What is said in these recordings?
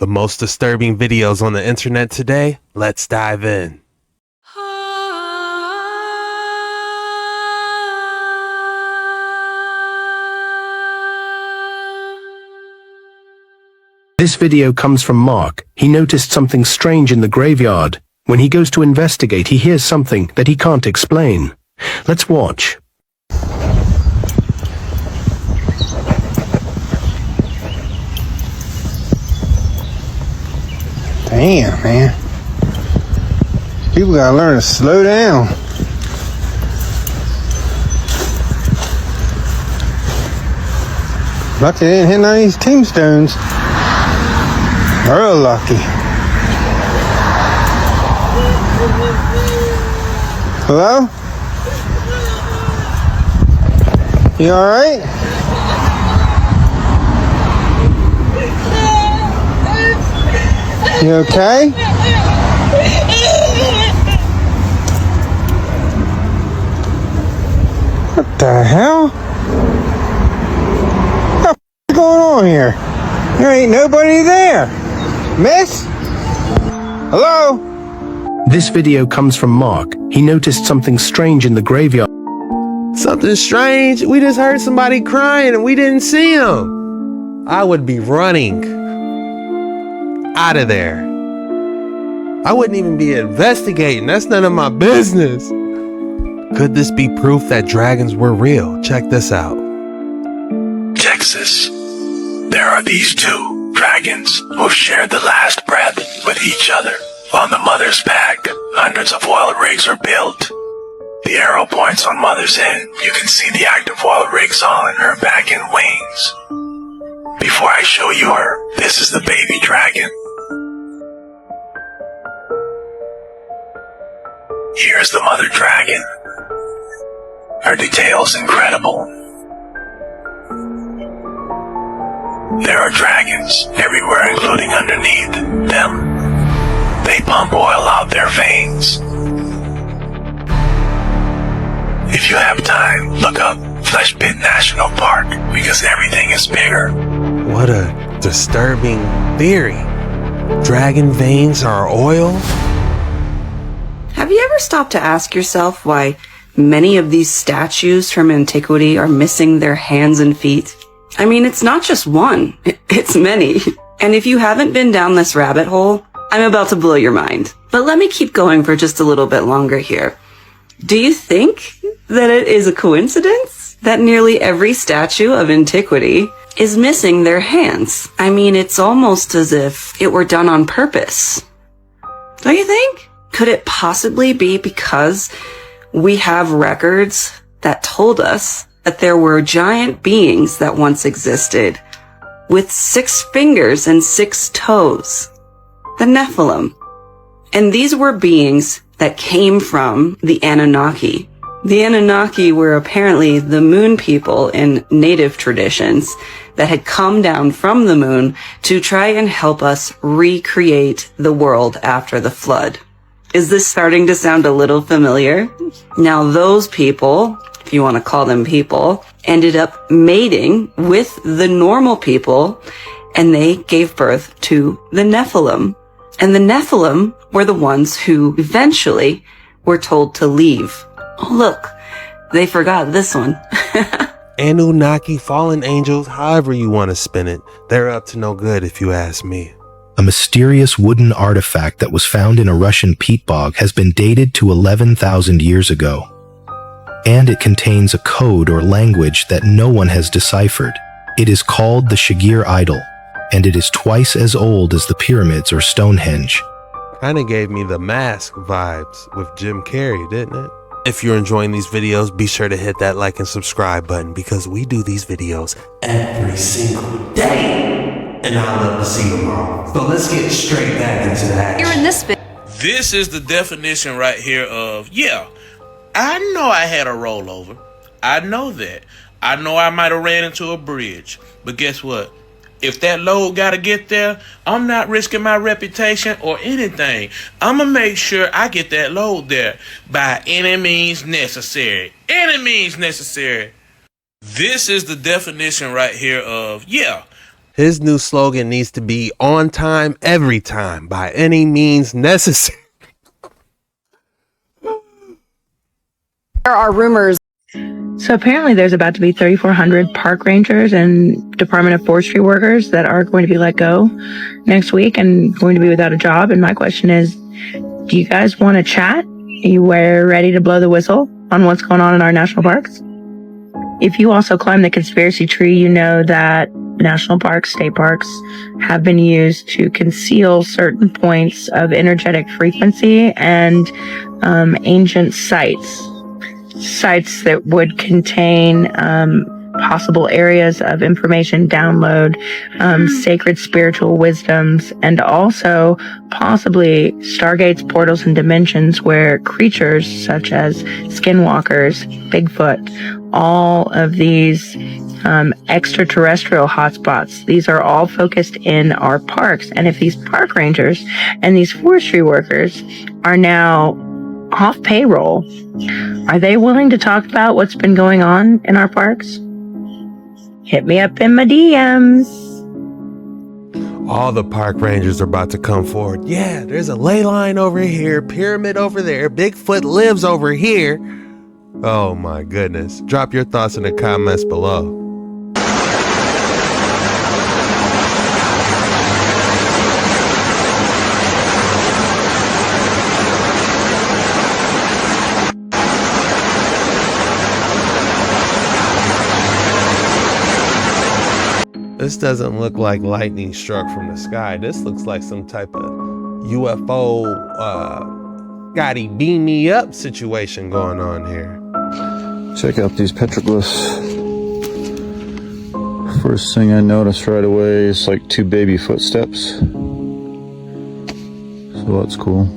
The most disturbing videos on the internet today? Let's dive in. This video comes from Mark. He noticed something strange in the graveyard. When he goes to investigate, he hears something that he can't explain. Let's watch. Damn, man. People gotta learn to slow down. Lucky they didn't hit none of these tombstones. Real lucky. Hello? You alright? You okay? What the hell? What the f going on here? There ain't nobody there. Miss? Hello? This video comes from Mark. He noticed something strange in the graveyard. Something strange? We just heard somebody crying and we didn't see him. I would be running out of there. I wouldn't even be investigating. That's none of my business. Could this be proof that dragons were real? Check this out. Texas. There are these two dragons who shared the last breath with each other. On the mother's back, hundreds of oil rigs are built. The arrow points on mother's head. You can see the active oil rigs on her back and wings. Before I show you her, this is the baby dragon. Here's the mother dragon. Her detail's incredible. There are dragons everywhere, including underneath them. They pump oil out their veins. If you have time, look up Flesh Pit National Park, because everything is bigger. What a disturbing theory. Dragon veins are oil? Have you ever stopped to ask yourself why many of these statues from antiquity are missing their hands and feet? I mean, it's not just one, it's many. And if you haven't been down this rabbit hole, I'm about to blow your mind. But let me keep going for just a little bit longer here. Do you think that it is a coincidence that nearly every statue of antiquity is missing their hands? I mean, it's almost as if it were done on purpose. Don't you think? Could it possibly be because we have records that told us that there were giant beings that once existed with 6 fingers and 6 toes? The Nephilim. And these were beings that came from the Anunnaki. The Anunnaki were apparently the moon people in native traditions that had come down from the moon to try and help us recreate the world after the flood. Is this starting to sound a little familiar? Now those people, if you want to call them people, ended up mating with the normal people, and they gave birth to the Nephilim. And the Nephilim were the ones who eventually were told to leave. Oh, look, they forgot this one. Anunnaki, fallen angels, however you want to spin it. They're up to no good if you ask me. A mysterious wooden artifact that was found in a Russian peat bog has been dated to 11,000 years ago. And it contains a code or language that no one has deciphered. It is called the Shigir Idol, and it is twice as old as the pyramids or Stonehenge. Kinda gave me The Mask vibes with Jim Carrey, didn't it? If you're enjoying these videos, be sure to hit that like and subscribe button, because we do these videos every single day. And I love to see them all. So let's get straight back into the action. Here in this video. This is the definition right here of, yeah, I know I had a rollover. I know that. I know I might have ran into a bridge. But guess what? If that load got to get there, I'm not risking my reputation or anything. I'm going to make sure I get that load there by any means necessary. Any means necessary. This is the definition right here of, yeah, His new slogan needs to be on time, every time, by any means necessary. There are rumors. So apparently there's about to be 3,400 park rangers and Department of Forestry workers that are going to be let go next week and going to be without a job. And my question is, do you guys want to chat? Are you ready to blow the whistle on what's going on in our national parks? If you also climb the conspiracy tree, you know that national parks, state parks have been used to conceal certain points of energetic frequency and ancient sites that would contain possible areas of information download, sacred spiritual wisdoms, and also possibly stargates, portals, and dimensions where creatures such as skinwalkers, Bigfoot, all of these extraterrestrial hotspots, these are all focused in our parks. And if these park rangers and these forestry workers are now off payroll, are they willing to talk about what's been going on in our parks? Hit me up in my DMs. All the park rangers are about to come forward. Yeah, there's a ley line over here, pyramid over there, Bigfoot lives over here. Oh my goodness. Drop your thoughts in the comments below. This doesn't look like lightning struck from the sky. This looks like some type of UFO, Scotty beam me up situation going on here. Check out these petroglyphs. First thing I noticed right away is like 2 baby footsteps. So that's cool.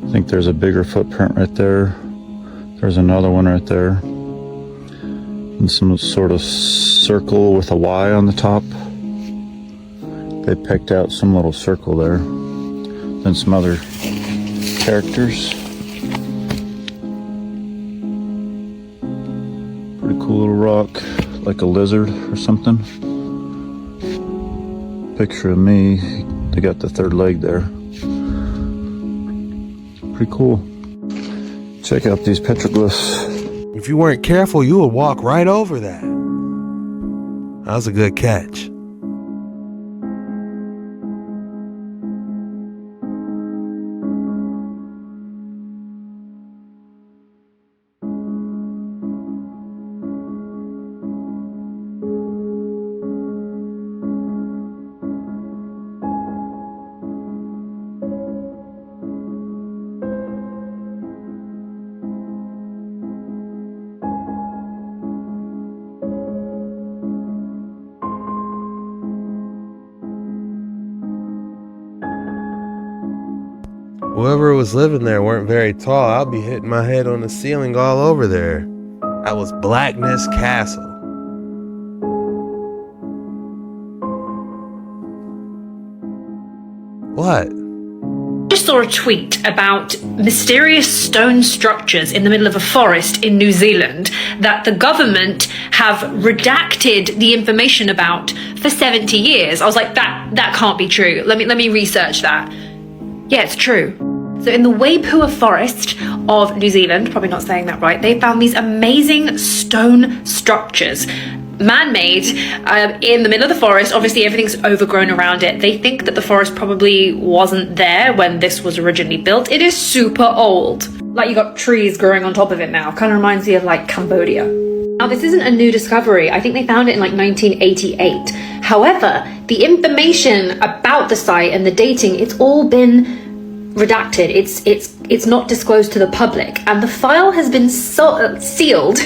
I think there's a bigger footprint right there. There's another one right there. And some sort of circle with a Y on the top. They picked out some little circle there. Then some other characters. Pretty cool little rock, like a lizard or something. Picture of me, they got the 3rd leg there. Pretty cool. Check out these petroglyphs. If you weren't careful, you would walk right over that. That was a good catch. Whoever was living there weren't very tall. I'll be hitting my head on the ceiling all over there. That was Blackness Castle. What? Just saw a tweet about mysterious stone structures in the middle of a forest in New Zealand that the government have redacted the information about for 70 years. I was like, that can't be true. Let me research that. Yeah, it's true. So in the Waipua Forest of New Zealand, probably not saying that right, they found these amazing stone structures, man-made, in the middle of the forest. Obviously everything's overgrown around it. They think that the forest probably wasn't there when this was originally built. It is super old. Like, you got trees growing on top of it now. Kind of reminds me of like Cambodia. Now, this isn't a new discovery. I think they found it in like 1988. However, the information about the site and the dating, it's all been redacted. It's not disclosed to the public, and the file has been sealed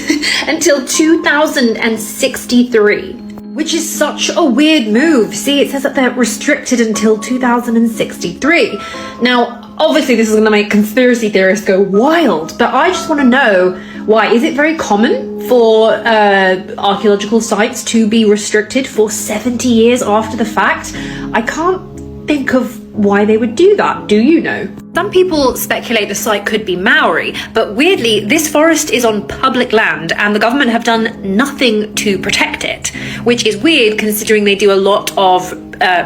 until 2063, which is such a weird move. See, it says that they're restricted until 2063. Now, obviously this is going to make conspiracy theorists go wild, but I just want to know why. Is it very common for archaeological sites to be restricted for 70 years after the fact? I can't think of why they would do that. Do you know? Some people speculate the site could be Maori, but weirdly, this forest is on public land and the government have done nothing to protect it, which is weird considering they do a lot of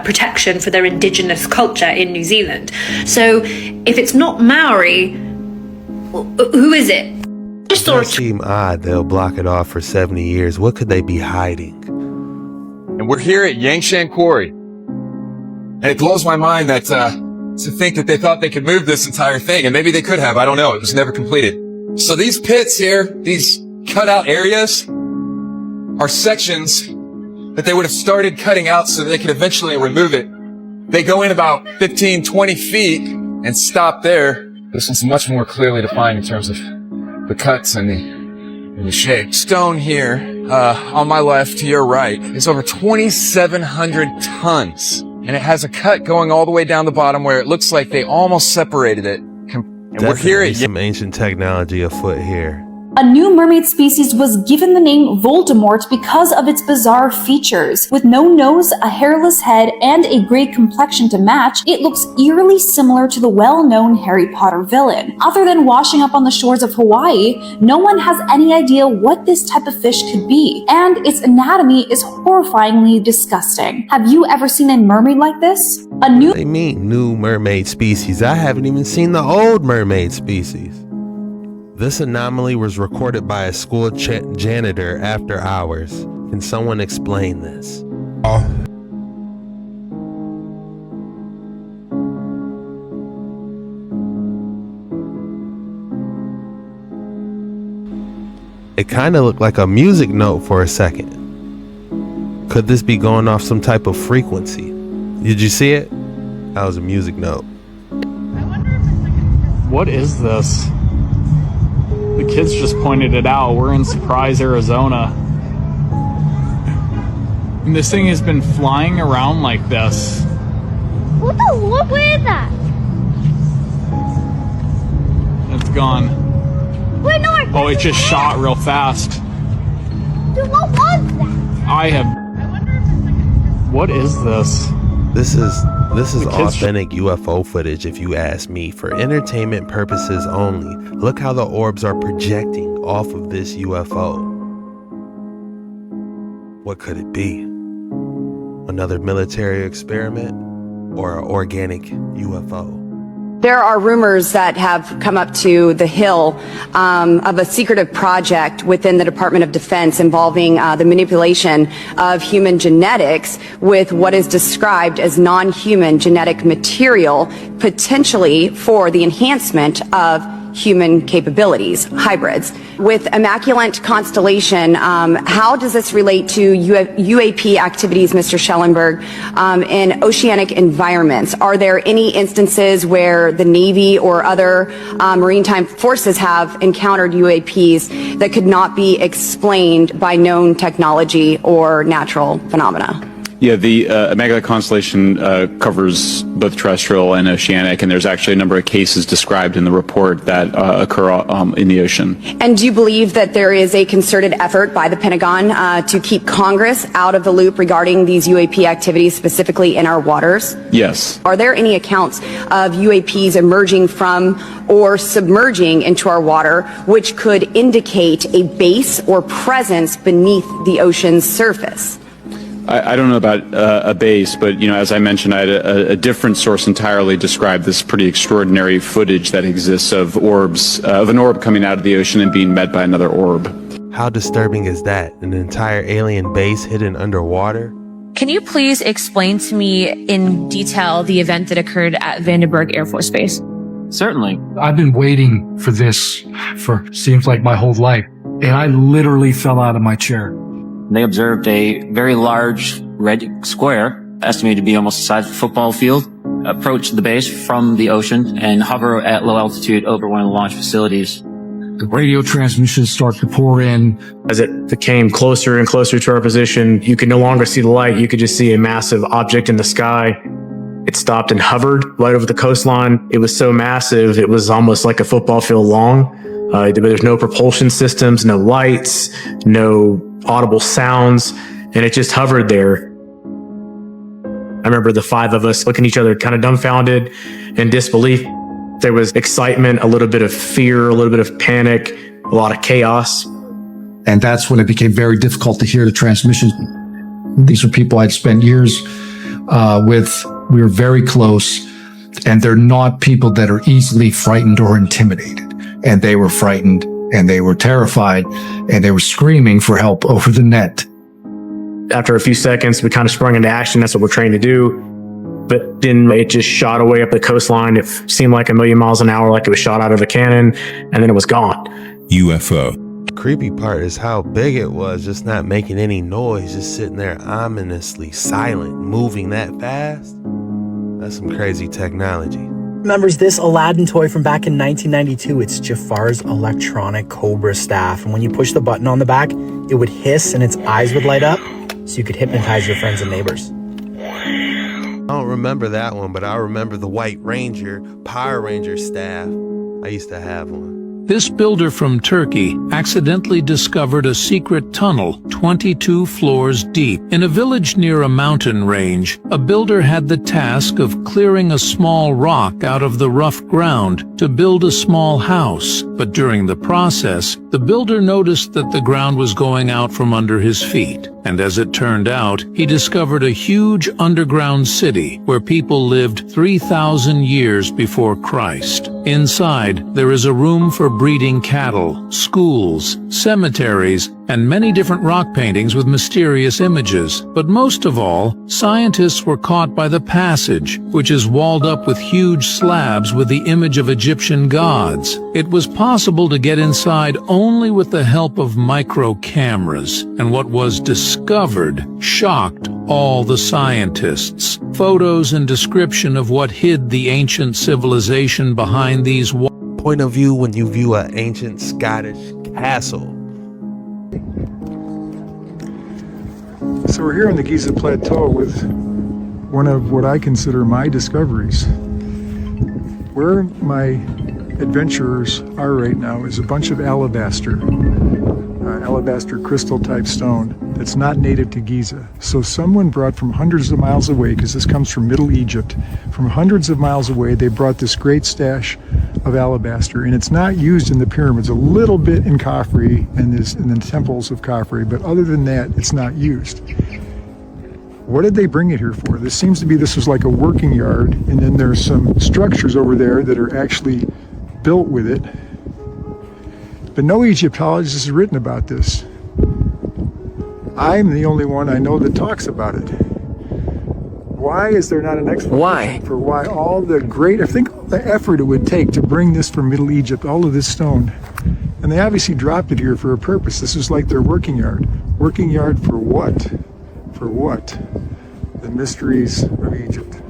protection for their indigenous culture in New Zealand. So if it's not Maori, who is it? Just It does seem odd they'll block it off for 70 years. What could they be hiding? And we're here at Yangshan Quarry. And it blows my mind that, to think that they thought they could move this entire thing, and maybe they could have, I don't know, it was never completed. So these pits here, these cutout areas, are sections that they would have started cutting out so they could eventually remove it. They go in about 15, 20 feet and stop there. This one's much more clearly defined in terms of the cuts and the shape. Stone here, on my left to your right, is over 2,700 tons. And it has a cut going all the way down the bottom where it looks like they almost separated it. And we're here at some ancient technology afoot here. A new mermaid species was given the name Voldemort because of its bizarre features. With no nose, a hairless head, and a gray complexion to match, it looks eerily similar to the well-known Harry Potter villain. Other than washing up on the shores of Hawaii, no one has any idea what this type of fish could be, and its anatomy is horrifyingly disgusting. Have you ever seen a mermaid like this? They mean new mermaid species. I haven't even seen the old mermaid species. This anomaly was recorded by a school janitor after hours. Can someone explain this? It kind of looked like a music note for a second. Could this be going off some type of frequency? Did you see it? That was a music note. What is this? The kids just pointed it out. We're in Surprise, Arizona. And this thing has been flying around like this. What the look? Where is that? It's gone. Wait, no. Oh, it just shot real fast. Dude, what was that? What is this? This is authentic UFO footage, if you ask me, for entertainment purposes only. Look how the orbs are projecting off of this UFO. What could it be? Another military experiment or an organic UFO? There are rumors that have come up to the Hill of a secretive project within the Department of Defense involving the manipulation of human genetics with what is described as non-human genetic material, potentially for the enhancement of human capabilities, hybrids. With Immaculate Constellation, how does this relate to UAP activities, Mr. Schellenberg, in oceanic environments? Are there any instances where the Navy or other maritime forces have encountered UAPs that could not be explained by known technology or natural phenomena? Yeah, the Immaculate Constellation covers both terrestrial and oceanic, and there's actually a number of cases described in the report that occur in the ocean. And do you believe that there is a concerted effort by the Pentagon to keep Congress out of the loop regarding these UAP activities, specifically in our waters? Yes. Are there any accounts of UAPs emerging from or submerging into our water, which could indicate a base or presence beneath the ocean's surface? I don't know about a base, but, you know, as I mentioned, I had a different source entirely describe this pretty extraordinary footage that exists of orbs, of an orb coming out of the ocean and being met by another orb. How disturbing is that? An entire alien base hidden underwater? Can you please explain to me in detail the event that occurred at Vandenberg Air Force Base? Certainly. I've been waiting for this for seems like my whole life, and I literally fell out of my chair. They observed a very large red square, estimated to be almost the size of a football field, approach the base from the ocean and hover at low altitude over one of the launch facilities. The radio transmissions start to pour in. As it came closer and closer to our position, you could no longer see the light. You could just see a massive object in the sky. It stopped and hovered right over the coastline. It was so massive, it was almost like a football field long. There's no propulsion systems, no lights, no audible sounds, and it just hovered there. remember the five of us looking at each other kind of dumbfounded in disbelief. There was excitement, a little bit of fear, a little bit of panic, a lot of chaos. And that's when it became very difficult to hear the transmission. These were people I'd spent years with. We were very close, and they're not people that are easily frightened or intimidated. And they were frightened, and they were terrified, and they were screaming for help over the net. After a few seconds, we kind of sprung into action. That's what we're trained to do. But then it just shot away up the coastline. It seemed like 1,000,000 miles an hour, like it was shot out of a cannon, and then it was gone. UFO. The creepy part is how big it was, just not making any noise, just sitting there ominously silent, moving that fast. That's some crazy technology. Remembers this Aladdin toy from back in 1992? It's Jafar's electronic Cobra staff. And when you push the button on the back, it would hiss and its eyes would light up so you could hypnotize your friends and neighbors. I don't remember that one, but I remember the White Ranger, Power Ranger staff. I used to have one. This builder from Turkey accidentally discovered a secret tunnel 22 floors deep. In a village near a mountain range, a builder had the task of clearing a small rock out of the rough ground to build a small house. But during the process, the builder noticed that the ground was going out from under his feet. And as it turned out, he discovered a huge underground city where people lived 3,000 years before Christ. Inside, there is a room for breeding cattle, schools, cemeteries, and many different rock paintings with mysterious images. But most of all, scientists were caught by the passage, which is walled up with huge slabs with the image of Egyptian gods. It was possible to get inside only with the help of micro cameras, and what was discovered shocked all the scientists. Photos and description of what hid the ancient civilization behind these walls. Point of view when you view an ancient Scottish castle. So we're here on the Giza Plateau with one of what I consider my discoveries. Where my adventurers are right now is a bunch of alabaster crystal type stone that's not native to Giza. So someone brought from hundreds of miles away, because this comes from Middle Egypt, from hundreds of miles away, they brought this great stash of alabaster, and it's not used in the pyramids, a little bit in Khafre and in the temples of Khafre, but other than that, it's not used. What did they bring it here for? This seems to be, this was like a working yard, and then there's some structures over there that are actually built with it. But no Egyptologist has written about this. I'm the only one I know that talks about it. Why is there not an explanation for why all the great, I think all the effort it would take to bring this from Middle Egypt, all of this stone, and they obviously dropped it here for a purpose. This is like their working yard. Working yard for what? For what? The mysteries of Egypt.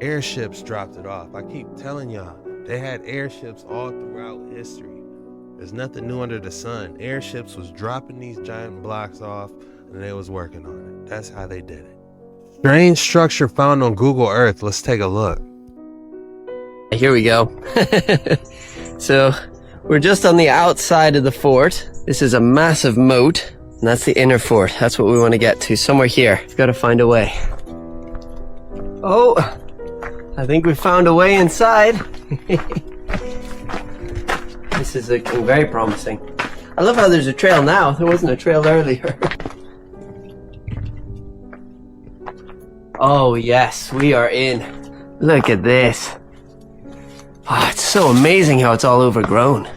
Airships dropped it off. I keep telling y'all, they had airships all throughout history. There's nothing new under the sun. Airships was dropping these giant blocks off and they was working on it. That's how they did it. Strange structure found on Google Earth. Let's take a look. Here we go. So we're just on the outside of the fort. This is a massive moat, and that's the inner fort. That's what we want to get to, somewhere here. We've got to find a way. Oh, I think we found a way inside. This is looking very promising. I love how there's a trail now. There wasn't a trail earlier. Oh yes, we are in. Look at this. Oh, it's so amazing how it's all overgrown.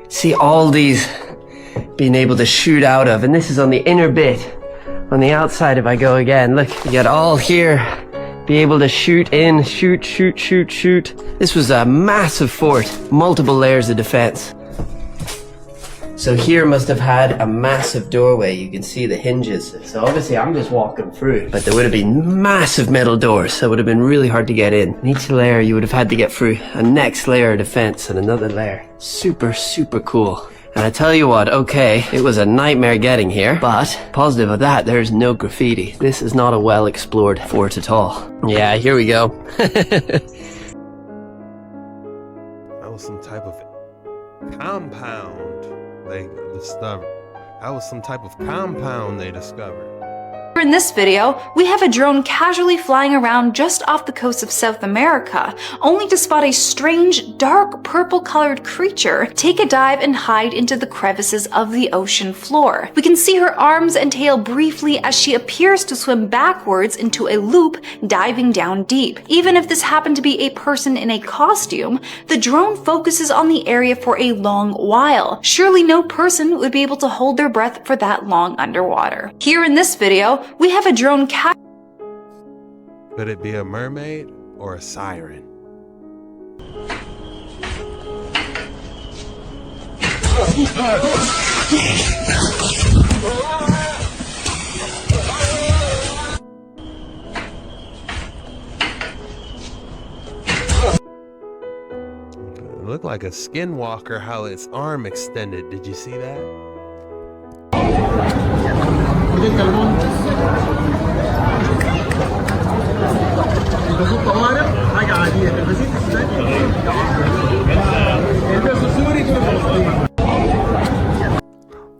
See all these being able to shoot out of, and this is on the inner bit. On the outside, if I go again, look, you get all here, be able to shoot in, shoot. This was a massive fort, multiple layers of defense. So here must have had a massive doorway. You can see the hinges. So obviously I'm just walking through, but there would have been massive metal doors. So it would have been really hard to get in. And each layer you would have had to get through a next layer of defense and another layer. Super cool. And I tell you what, okay, it was a nightmare getting here, but positive of that, there's no graffiti. This is not a well-explored fort at all. Yeah, here we go. That was some type of compound. discovered. That was some type of compound they discovered. In this video, we have a drone casually flying around just off the coast of South America, only to spot a strange, dark purple-colored creature take a dive and hide into the crevices of the ocean floor. We can see her arms and tail briefly as she appears to swim backwards into a loop, diving down deep. Even if this happened to be a person in a costume, the drone focuses on the area for a long while. Surely no person would be able to hold their breath for that long underwater. Here in this video, we have a drone Could it be a mermaid or a siren? It looked like a skinwalker how its arm extended. Did you see that?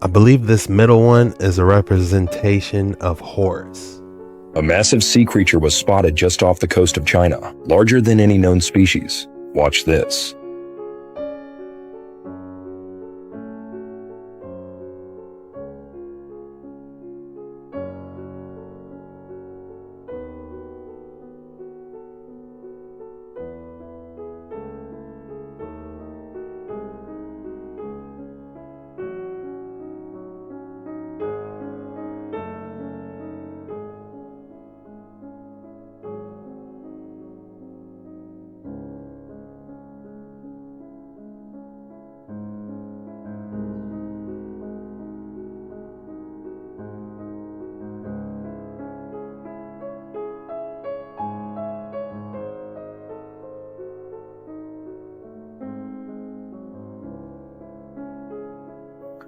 I believe this middle one is a representation of Horus. A massive sea creature was spotted just off the coast of China, larger than any known species. Watch this.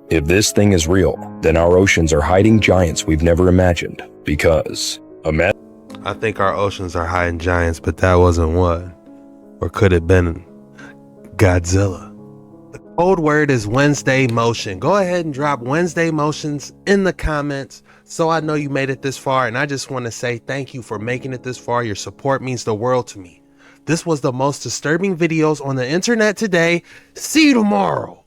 If this thing is real, then our oceans are hiding giants we've never imagined, because I think our oceans are hiding giants, but that wasn't one. Or could it have been Godzilla? The code word is Wednesday Motion. Go ahead and drop Wednesday Motions in the comments so I know you made it this far. And I just want to say thank you for making it this far. Your support means the world to me. This was the most disturbing videos on the internet today. See you tomorrow.